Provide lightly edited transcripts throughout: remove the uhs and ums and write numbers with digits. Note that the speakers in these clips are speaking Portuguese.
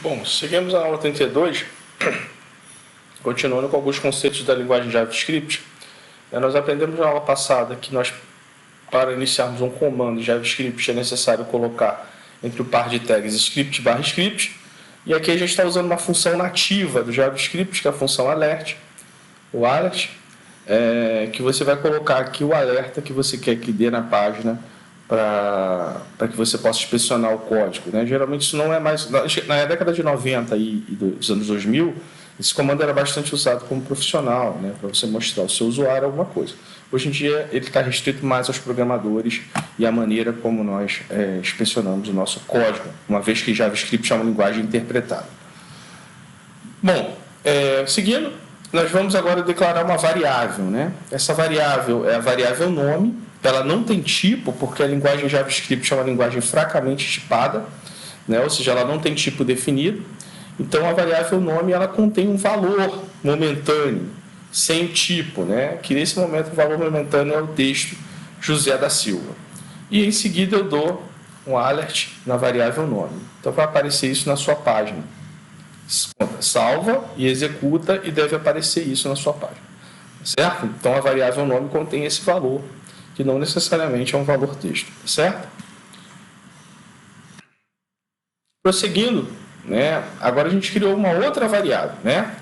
Bom, seguimos a aula 32, continuando com alguns conceitos da linguagem JavaScript. Nós aprendemos na aula passada que para iniciarmos um comando JavaScript é necessário colocar entre o par de tags script/script, e aqui a gente está usando uma função nativa do JavaScript, que é a função alert, o alert, que você vai colocar aqui o alerta que você quer que dê na página para que você possa inspecionar o código, né? Geralmente isso não é mais... Na década de 90 e dos anos 2000, esse comando era bastante usado como profissional, né? Para você mostrar ao seu usuário alguma coisa. Hoje em dia ele está restrito mais aos programadores e à maneira como nós inspecionamos o nosso código, uma vez que JavaScript é uma linguagem interpretada. Bom, seguindo, nós vamos agora declarar uma variável, né? Essa variável é a variável nome. Ela não tem tipo, porque a linguagem JavaScript é uma linguagem fracamente tipada, né? Ou seja, ela não tem tipo definido. Então, a variável nome ela contém um valor momentâneo, sem tipo, né? Que nesse momento o valor momentâneo é o texto José da Silva. E em seguida eu dou um alert na variável nome. Então, vai aparecer isso na sua página. Salva e executa e deve aparecer isso na sua página. Certo? Então, a variável nome contém esse valor, que não necessariamente é um valor texto, certo? Prosseguindo, né? Agora a gente criou uma outra variável, né?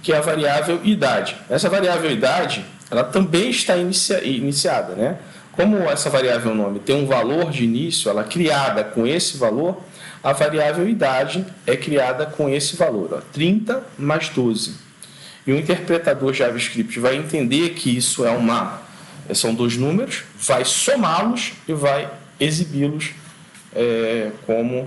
Que é a variável idade. Essa variável idade, ela também está iniciada, né? Como essa variável nome tem um valor de início, ela é criada com esse valor, a variável idade é criada com esse valor, ó, 30 mais 12. E o interpretador JavaScript vai entender que isso são dois números, vai somá-los e vai exibi-los como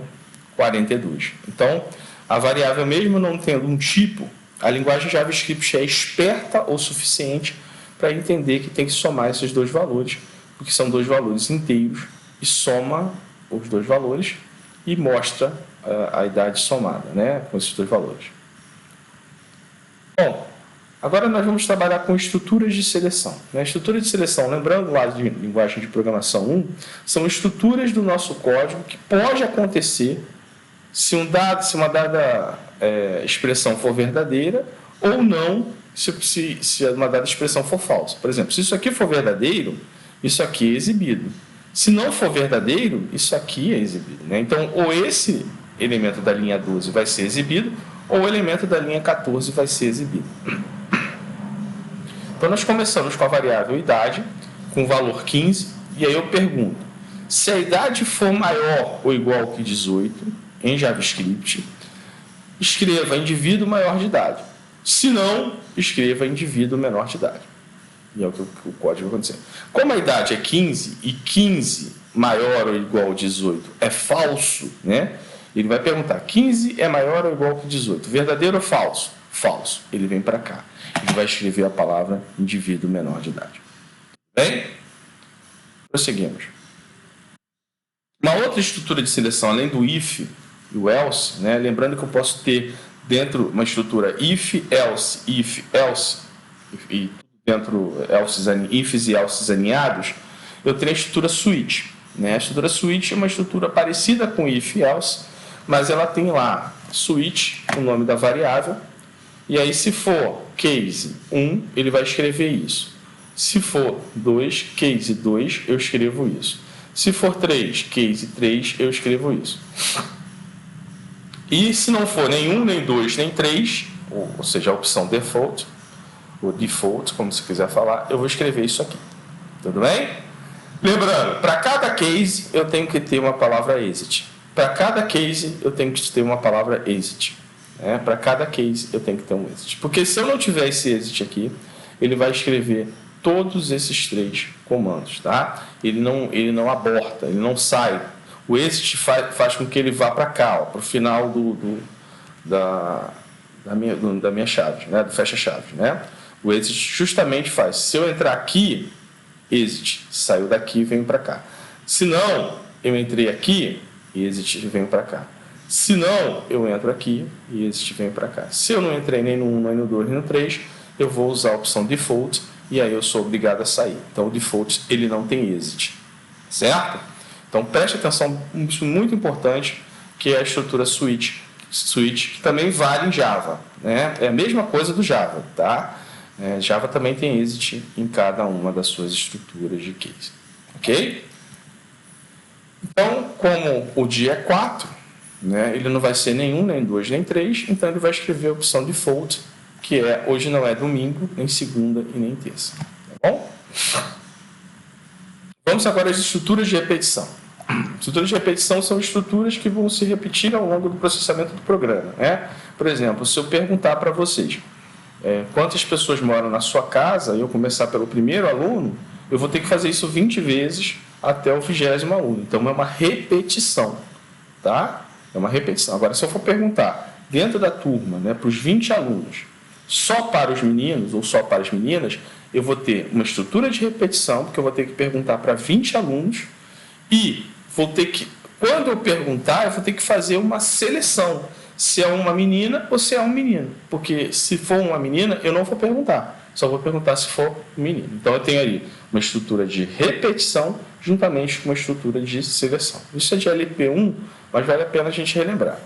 42. Então, a variável, mesmo não tendo um tipo, a linguagem JavaScript é esperta o suficiente para entender que tem que somar esses dois valores, porque são dois valores inteiros, e soma os dois valores e mostra a idade somada, né, com esses dois valores. Bom, agora nós vamos trabalhar com estruturas de seleção. A estrutura de seleção, lembrando lá de linguagem de programação 1, são estruturas do nosso código que pode acontecer se uma dada expressão for verdadeira ou não se uma dada expressão for falsa. Por exemplo, se isso aqui for verdadeiro, isso aqui é exibido. Se não for verdadeiro, isso aqui é exibido, né? Então, ou esse elemento da linha 12 vai ser exibido, ou o elemento da linha 14 vai ser exibido. Então, nós começamos com a variável idade, com o valor 15, e aí eu pergunto, se a idade for maior ou igual que 18, em JavaScript, escreva indivíduo maior de idade. Se não, escreva indivíduo menor de idade. E é o que o código vai acontecer. Como a idade é 15, e 15 maior ou igual a 18 é falso, né? Ele vai perguntar, 15 é maior ou igual que 18? Verdadeiro ou falso? Falso. Ele vem para cá. Ele vai escrever a palavra indivíduo menor de idade. Bem? Prosseguimos. Uma outra estrutura de seleção, além do if e o else, né? Lembrando que eu posso ter dentro uma estrutura if, else, e dentro ifs e elses alinhados, eu tenho a estrutura switch, né? A estrutura switch é uma estrutura parecida com if e else, mas ela tem lá switch, o nome da variável, e aí se for case 1, ele vai escrever isso. Se for 2, case 2, eu escrevo isso. Se for 3, case 3, eu escrevo isso. E se não for nenhum, nem 2, nem 3, ou seja, a opção default, ou default, como você quiser falar, eu vou escrever isso aqui. Tudo bem? Lembrando, para cada case eu tenho que ter uma palavra exit. Para cada case eu tenho que ter uma palavra exit. Para cada case eu tenho que ter um exit. Porque se eu não tiver esse exit aqui, ele vai escrever todos esses três comandos, tá? Ele não aborta, ele não sai. O exit faz com que ele vá para cá, para o final da minha chave, né? Do fecha-chave, né? O exit justamente faz. Se eu entrar aqui, exit, saiu daqui e venho para cá. Se não, eu entrei aqui, exit e venho para cá. Se não, eu entro aqui e exit e venho para cá. Se eu não entrei nem no 1, nem no 2, nem no 3, eu vou usar a opção default e aí eu sou obrigado a sair. Então, o default, ele não tem exit. Certo? Então, preste atenção, isso é muito importante, que é a estrutura switch, switch, que também vale em Java, né? É a mesma coisa do Java, tá? Java também tem exit em cada uma das suas estruturas de case, ok? Então, como o dia é 4, né, ele não vai ser nenhum, nem 2, nem 3, então ele vai escrever a opção default, que é hoje não é domingo, nem segunda e nem terça. Tá bom? Vamos agora às estruturas de repetição. Estruturas de repetição são estruturas que vão se repetir ao longo do processamento do programa, né? Por exemplo, se eu perguntar para vocês quantas pessoas moram na sua casa e eu começar pelo primeiro aluno, eu vou ter que fazer isso 20 vezes até o 20º aluno. Então, é uma repetição, tá? É uma repetição. Agora, se eu for perguntar dentro da turma, né, para os 20 alunos, só para os meninos ou só para as meninas, eu vou ter uma estrutura de repetição, porque eu vou ter que perguntar para 20 alunos e vou ter que, quando eu perguntar, eu vou ter que fazer uma seleção, se é uma menina ou se é um menino. Porque se for uma menina, eu não vou perguntar, só vou perguntar se for um menino. Então, eu tenho ali uma estrutura de repetição juntamente com uma estrutura de seleção. Isso é de LP1, mas vale a pena a gente relembrar.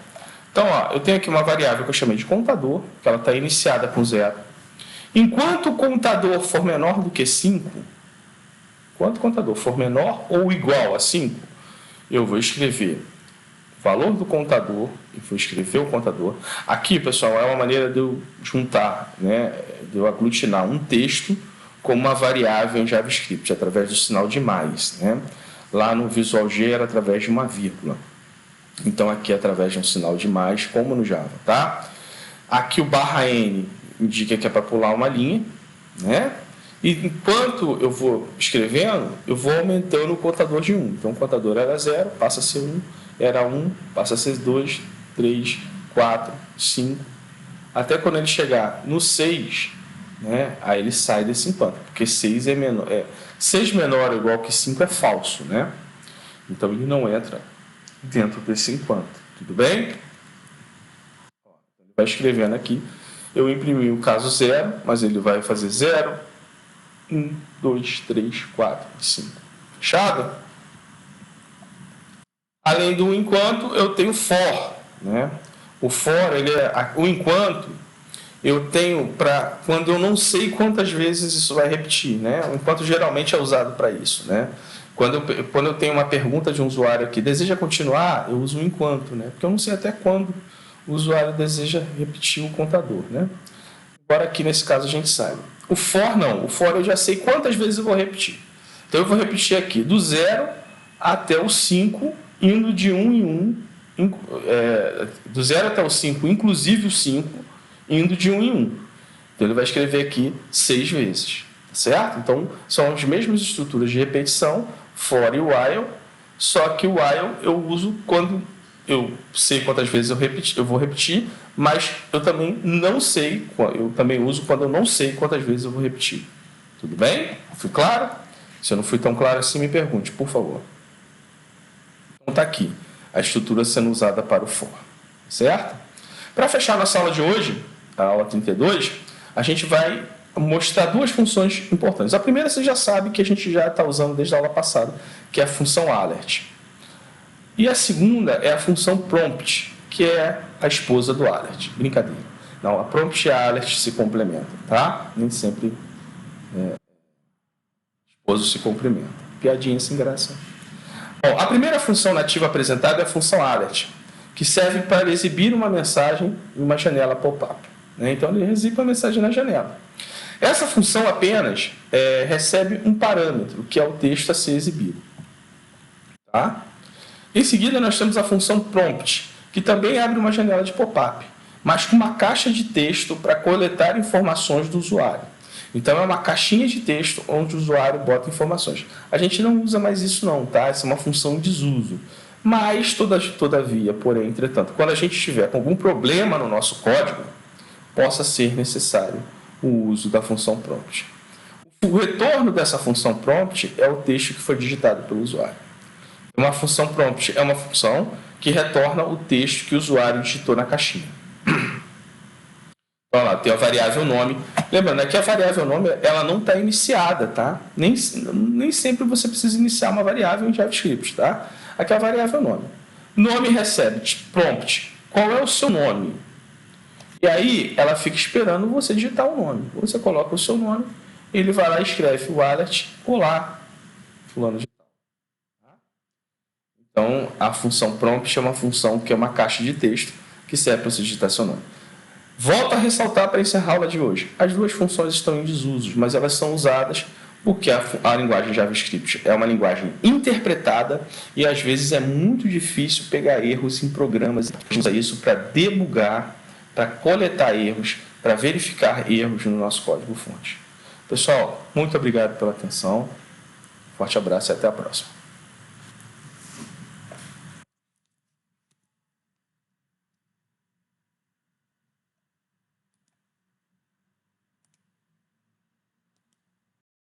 Então, ó, eu tenho aqui uma variável que eu chamei de contador, que ela está iniciada com 0. Enquanto o contador for menor do que 5, enquanto o contador for menor ou igual a 5, eu vou escrever o valor do contador e vou escrever o contador. Aqui, pessoal, é uma maneira de eu juntar, né, de eu aglutinar um texto com uma variável em JavaScript, através do sinal de mais, né? Lá no Visual G era através de uma vírgula. Então, aqui é através de um sinal de mais, como no Java, tá? Aqui o /n indica que é para pular uma linha, né? E enquanto eu vou escrevendo, eu vou aumentando o contador de 1. Então, o contador era 0, passa a ser 1, era 1, passa a ser 2, 3, 4, 5, até quando ele chegar no 6, né? Aí ele sai desse enquanto, porque 6 é menor, 6 menor ou igual que 5 é falso, né? Então, ele não entra dentro desse enquanto, tudo bem? Ele vai escrevendo aqui, eu imprimi o caso 0, mas ele vai fazer 0, 1, 2, 3, 4, 5. Fechado? Além do enquanto, eu tenho for, né? O for, o enquanto, eu tenho para quando eu não sei quantas vezes isso vai repetir, né? O enquanto geralmente é usado para isso, né? Quando eu tenho uma pergunta de um usuário que deseja continuar, eu uso o enquanto, né? Porque eu não sei até quando o usuário deseja repetir o contador, né? Agora aqui nesse caso a gente sabe. O for não, o for eu já sei quantas vezes eu vou repetir. Então eu vou repetir aqui do 0 até o 5, indo de 1 em 1, do 0 até o 5, inclusive o 5, indo de 1 em 1. Então ele vai escrever aqui 6 vezes, certo? Então são as mesmas estruturas de repetição, for e while, só que o while eu uso quando eu sei quantas vezes eu vou repetir, mas eu também não sei, eu também uso quando eu não sei quantas vezes eu vou repetir. Tudo bem? Fui claro? Se eu não fui tão claro assim, me pergunte, por favor. Então está aqui a estrutura sendo usada para o for, certo? Para fechar nossa aula de hoje, a aula 32, a gente vai mostrar duas funções importantes. A primeira você já sabe que a gente já está usando desde a aula passada, que é a função alert. E a segunda é a função prompt, que é a esposa do alert. Brincadeira. Não, a prompt e a alert se complementam, tá? Nem sempre esposo se complementam. Piadinha sem graça. Bom, a primeira função nativa apresentada é a função alert, que serve para exibir uma mensagem em uma janela pop-up, né? Então, ele exibe a mensagem na janela. Essa função apenas recebe um parâmetro, que é o texto a ser exibido. Tá? Em seguida, nós temos a função prompt, que também abre uma janela de pop-up, mas com uma caixa de texto para coletar informações do usuário. Então, é uma caixinha de texto onde o usuário bota informações. A gente não usa mais isso não, tá? Essa é uma função em desuso. Mas, todavia, porém, entretanto, quando a gente estiver com algum problema no nosso código, possa ser necessário o uso da função prompt. O retorno dessa função prompt é o texto que foi digitado pelo usuário. Uma função prompt é uma função que retorna o texto que o usuário digitou na caixinha. Então, lá, tem a variável nome. Lembrando, aqui a variável nome ela não está iniciada, tá? Nem sempre você precisa iniciar uma variável em JavaScript, tá? Aqui é a variável nome. Nome recebe prompt qual é o seu nome? E aí ela fica esperando você digitar o nome. Você coloca o seu nome, ele vai lá e escreve o alert, olá, fulano de tal. Então, a função prompt é uma função que é uma caixa de texto que serve para você digitar seu nome. Volto a ressaltar para encerrar a aula de hoje. As duas funções estão em desuso, mas elas são usadas porque a linguagem JavaScript é uma linguagem interpretada e às vezes é muito difícil pegar erros em programas. A gente usa isso para debugar, para coletar erros, para verificar erros no nosso código-fonte. Pessoal, muito obrigado pela atenção. Forte abraço e até a próxima.